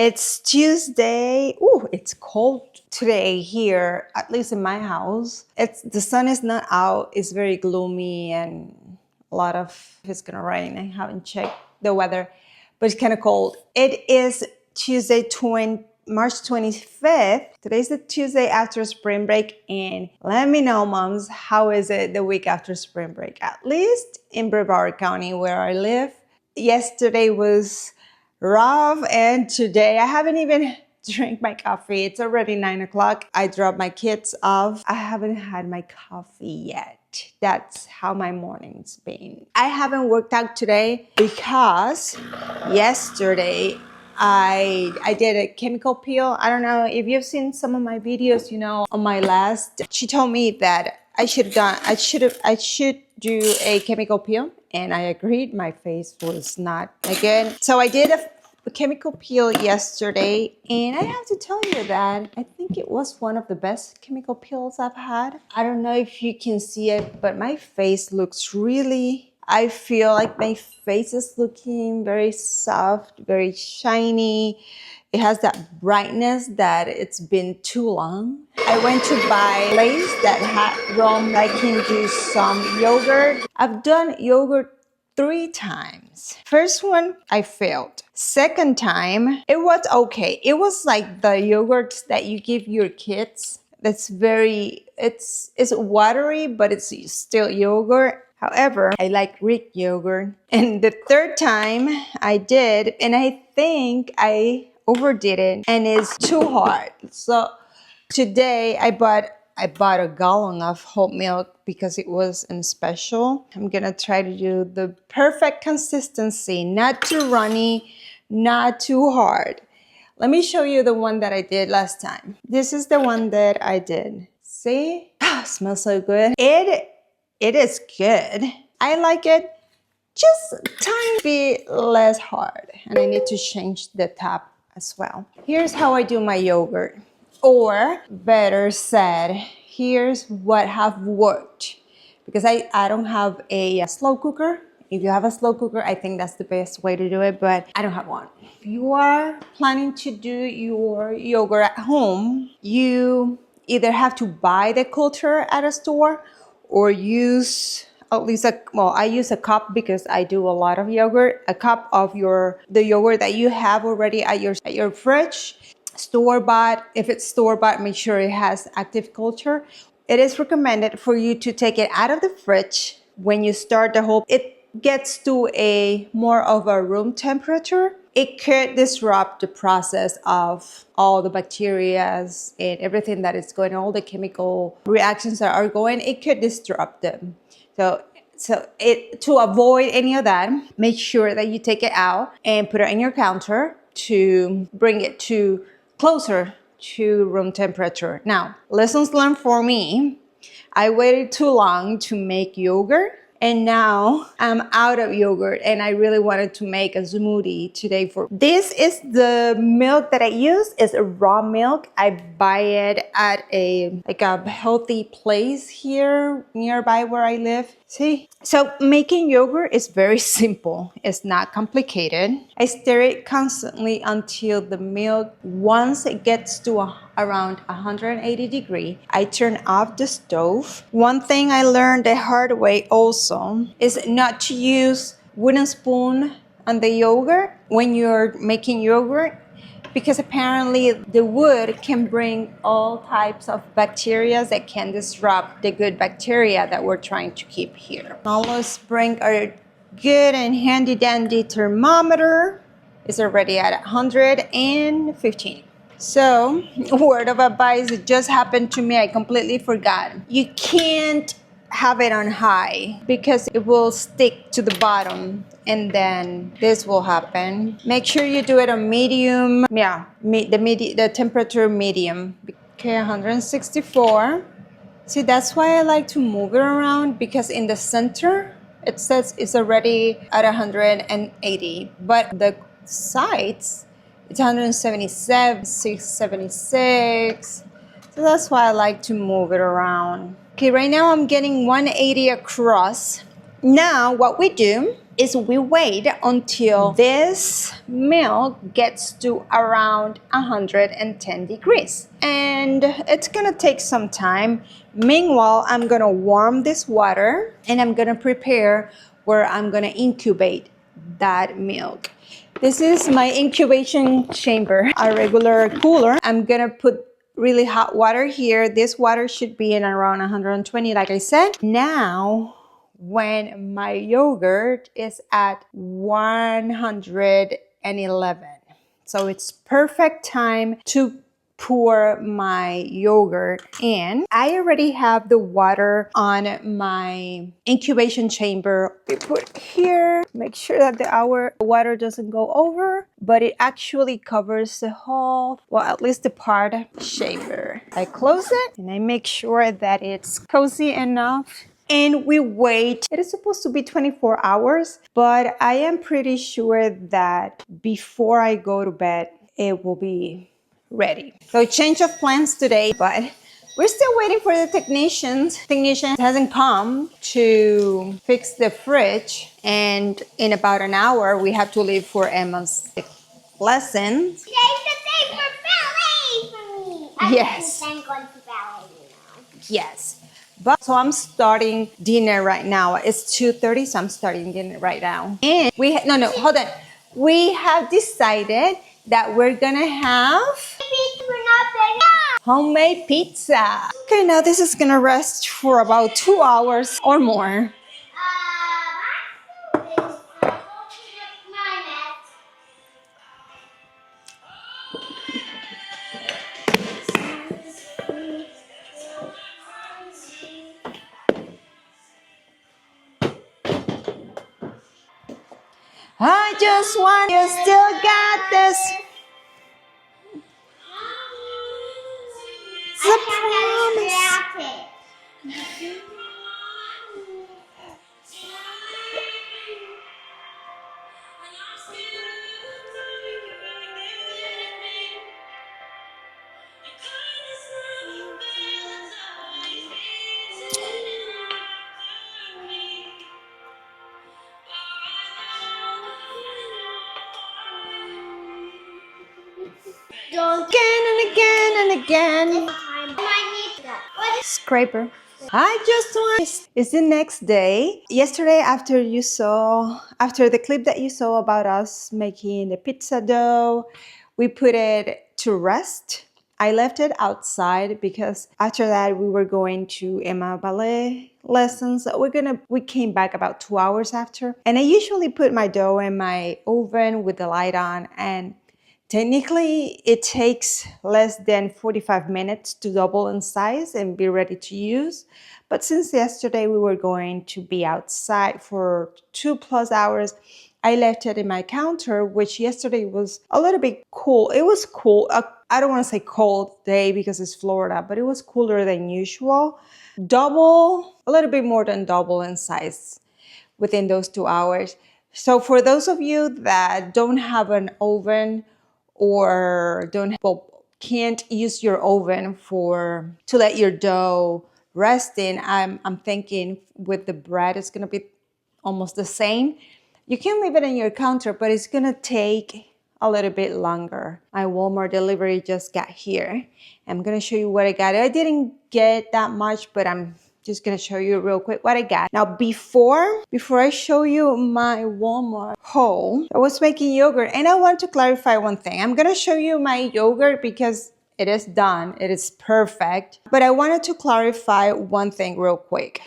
It's Tuesday. Ooh, it's cold today here, at least in my house. The sun is not out. It's very gloomy and a lot of it's gonna rain. I haven't checked the weather, but it's kind of cold. It is Tuesday, March 25th. Today's the Tuesday after spring break, and let me know, moms, how is it the week after spring break? At least in Brevard County, where I live. Yesterday was rough, and today I haven't even drank my coffee. It's already 9 o'clock. I dropped my kids off. I haven't had my coffee yet. That's how my morning's been. I haven't worked out today because yesterday I did a chemical peel. I don't know if you've seen some of my videos, on my last, she told me that I should do a chemical peel, and I agreed. My face was not again. So I did a chemical peel yesterday, and I have to tell you that I think it was one of the best chemical peels I've had. I don't know if you can see it, but my face looks I feel like my face is looking very soft, very shiny. It has that brightness that it's been too long. I went to buy a place that had rum. I can do some yogurt. I've done yogurt 3 times. First one, I failed. Second time, it was okay. It was like the yogurt that you give your kids. It's watery, but it's still yogurt. However, I like Greek yogurt. And the third time I did, and I think I overdid it, and it's too hard. So today I bought a gallon of whole milk because it was in special. I'm gonna try to do the perfect consistency, not too runny, not too hard. Let me show you the one that I did last time. This is the one that I did. See? Smells so good. It is good. I like it just a tiny bit less hard. And I need to change the top as well. Here's how I do my yogurt. Or better said, here's what have worked. Because I don't have a slow cooker. If you have a slow cooker, I think that's the best way to do it, but I don't have one. If you are planning to do your yogurt at home, you either have to buy the culture at a store or use at least I use a cup because I do a lot of yogurt. A cup of the yogurt that you have already at your fridge. Store-bought. If it's store-bought, make sure it has active culture. It is recommended for you to take it out of the fridge when you start it gets to a more of a room temperature. It could disrupt the process of all the bacteria and everything that is going on, all the chemical reactions that are going, it could disrupt them. So to avoid any of that, make sure that you take it out and put it on your counter to bring it closer to room temperature. Now, lessons learned for me. I waited too long to make yogurt, and now I'm out of yogurt, and I really wanted to make a smoothie today. This is the milk that I use. It's a raw milk. I buy it at a healthy place here nearby where I live. See? So making yogurt is very simple. It's not complicated. I stir it constantly until the milk, once it gets to around 180 degrees, I turn off the stove. One thing I learned the hard way also is not to use wooden spoon on the yogurt when you're making yogurt, because apparently the wood can bring all types of bacteria that can disrupt the good bacteria that we're trying to keep here. Now let's bring our good and handy dandy thermometer. It's already at 115. So, word of advice, it just happened to me. I completely forgot. You can't have it on high because it will stick to the bottom, and then this will happen. Make sure you do it on medium. Yeah, the temperature medium. Okay, 164. See, that's why I like to move it around, because in the center it says it's already at 180, but the sides it's 177, 676. So that's why I like to move it around. Okay, right now I'm getting 180 across. Now what we do is we wait until this milk gets to around 110 degrees. And it's gonna take some time. Meanwhile, I'm gonna warm this water and I'm gonna prepare where I'm gonna incubate that milk. This is my incubation chamber, a regular cooler. I'm gonna put really hot water here. This water should be in around 120, like I said. Now, when my yogurt is at 111, so it's perfect time to pour my yogurt in. I already have the water on my incubation chamber. We put here, make sure that the water doesn't go over, but it actually covers the whole, well, at least the part chamber. I close it and I make sure that it's cozy enough. And we wait. It is supposed to be 24 hours, but I am pretty sure that before I go to bed, it will be ready. So change of plans today, but we're still waiting for the technician. Technician hasn't come to fix the fridge, and in about an hour we have to leave for Emma's lesson. Today's the day for ballet for me. Yes. I'm going to ballet now. Yes. But so I'm starting dinner right now. It's 2:30, so I'm starting dinner right now. And hold on. We have decided that we're gonna have homemade pizza. Okay, now this is gonna rest for about 2 hours or more. I just want you still got this. It's a promise. Again and again and again. Scraper. I just want. It's the next day. Yesterday, after the clip that you saw about us making the pizza dough, we put it to rest. I left it outside because after that we were going to Emma ballet lessons. We came back about 2 hours after. And I usually put my dough in my oven with the light on, and technically, it takes less than 45 minutes to double in size and be ready to use. But since yesterday we were going to be outside for 2+ hours, I left it in my counter, which yesterday was a little bit cool. It was cool. I don't want to say cold day because it's Florida, but it was cooler than usual. A little bit more than double in size within those 2 hours. So for those of you that don't have an oven or can't use your oven to let your dough rest in, I'm thinking with the bread it's gonna be almost the same. You can leave it on your counter, but it's gonna take a little bit longer. My Walmart delivery just got here. I'm gonna show you what I got. I didn't get that much, but I'm just gonna show you real quick what I got. Now, before I show you my Walmart haul, I was making yogurt, and I want to clarify one thing. I'm gonna show you my yogurt because it is done. It is perfect. But I wanted to clarify one thing real quick.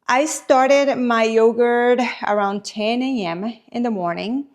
I started my yogurt around 10 a.m. in the morning,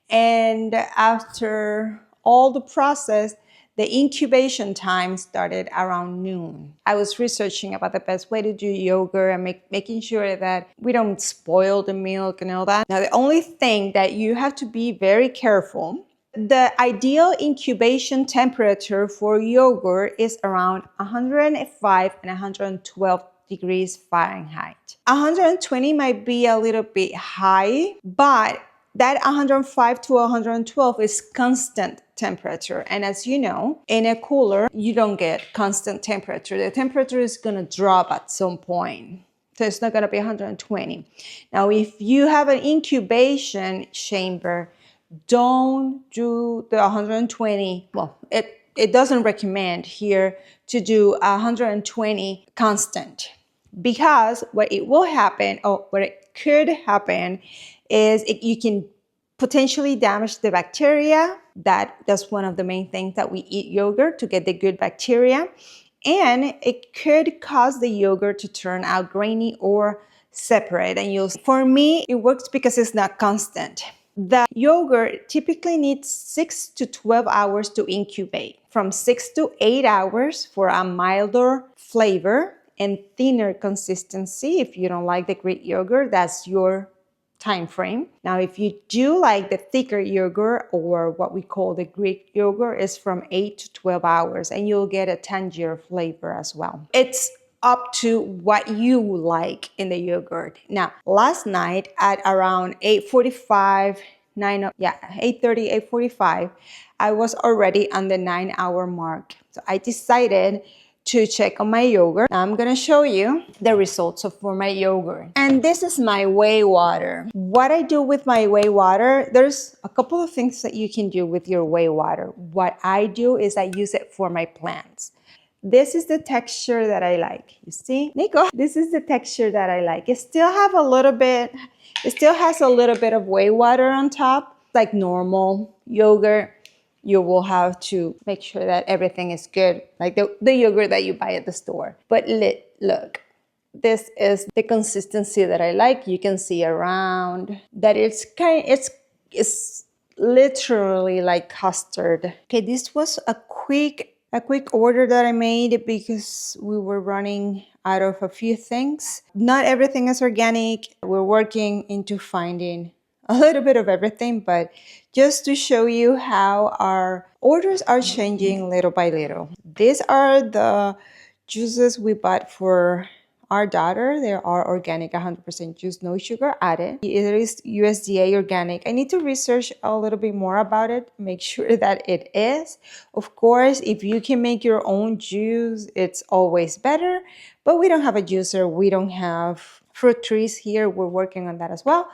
and after all the process, the incubation time started around noon. I was researching about the best way to do yogurt and making sure that we don't spoil the milk and all that. Now, the only thing that you have to be very careful, the ideal incubation temperature for yogurt is around 105 and 112 degrees Fahrenheit. 120 might be a little bit high, but that 105 to 112 is constant temperature. And as you know, in a cooler, you don't get constant temperature. The temperature is gonna drop at some point. So it's not going to be 120. Now, if you have an incubation chamber, don't do the 120. Well, it doesn't recommend here to do 120 constant, because what it will happen, or what it could happen, is you can potentially damage the bacteria. That's one of the main things that we eat yogurt to get the good bacteria. And it could cause the yogurt to turn out grainy or separate. And for me, it works because it's not constant. The yogurt typically needs 6 to 12 hours to incubate, from 6 to 8 hours for a milder flavor and thinner consistency. If you don't like the Greek yogurt, that's your time frame. Now, if you do like the thicker yogurt, or what we call the Greek yogurt, is from 8 to 12 hours, and you'll get a tangier flavor as well. It's up to what you like in the yogurt. Now, last night at around 8:45, 8:30, 8:45, I was already on the 9-hour mark. So I decided to check on my yogurt. Now I'm gonna show you the results for my yogurt. And this is my whey water. What I do with my whey water, there's a couple of things that you can do with your whey water. What I do is I use it for my plants. This is the texture that I like. You see, Nico? This is the texture that I like. It still has a little bit of whey water on top, like normal yogurt. You will have to make sure that everything is good, like the yogurt that you buy at the store. But look, this is the consistency that I like. You can see around that it's literally like custard. Okay, this was a quick order that I made because we were running out of a few things. Not everything is organic. We're working into finding a little bit of everything, but just to show you how our orders are changing little by little. These are the juices we bought for our daughter. They are organic, 100% juice, no sugar added. It is USDA organic. I need to research a little bit more about it, make sure that it is. Of course, if you can make your own juice, it's always better, but we don't have a juicer. We don't have fruit trees here. We're working on that as well.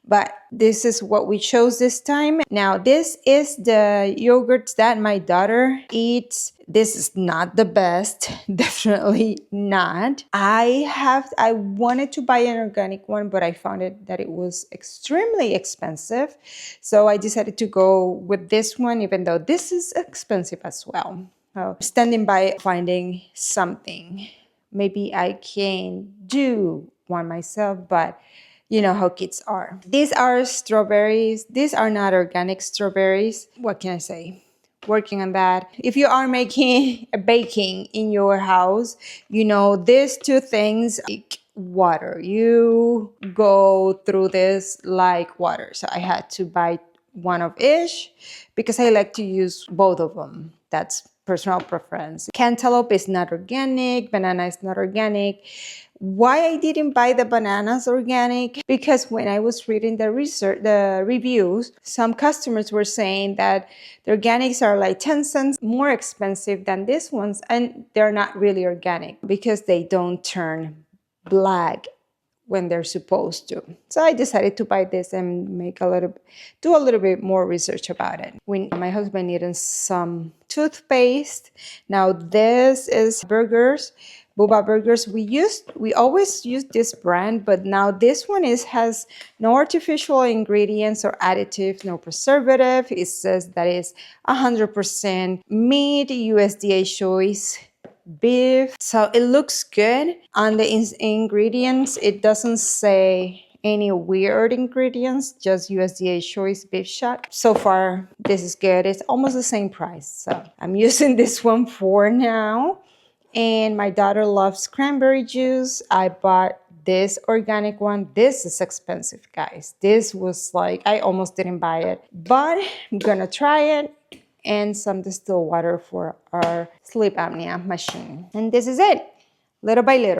But this is what we chose this time. Now, this is the yogurt that my daughter eats. This is not the best, definitely not. I wanted to buy an organic one, but I found that it was extremely expensive. So I decided to go with this one, even though this is expensive as well. So standing by finding something. Maybe I can do one myself, but you know how kids are. These are strawberries. These are not organic strawberries. What can I say? Working on that. If you are making a baking in your house, you know these two things like water. You go through this like water. So I had to buy one of each because I like to use both of them. That's personal preference. Cantaloupe is not organic. Banana is not organic. Why I didn't buy the bananas organic? Because when I was reading the reviews, some customers were saying that the organics are like 10 cents more expensive than these ones, and they're not really organic because they don't turn black when they're supposed to. So I decided to buy this and do a little bit more research about it. When my husband needed some toothpaste. Now this is burgers. Boba burgers. We always use this brand, but now this one has no artificial ingredients or additives, no preservative. It says that it's 100% meat, USDA choice beef. So it looks good. On the ingredients, it doesn't say any weird ingredients, just USDA choice beef chuck. So far, this is good. It's almost the same price. So I'm using this one for now. And my daughter loves cranberry juice. I bought this organic one. This is expensive, guys. This was like, I almost didn't buy it, but I'm gonna try it. And some distilled water for our sleep apnea machine. And this is it, little by little.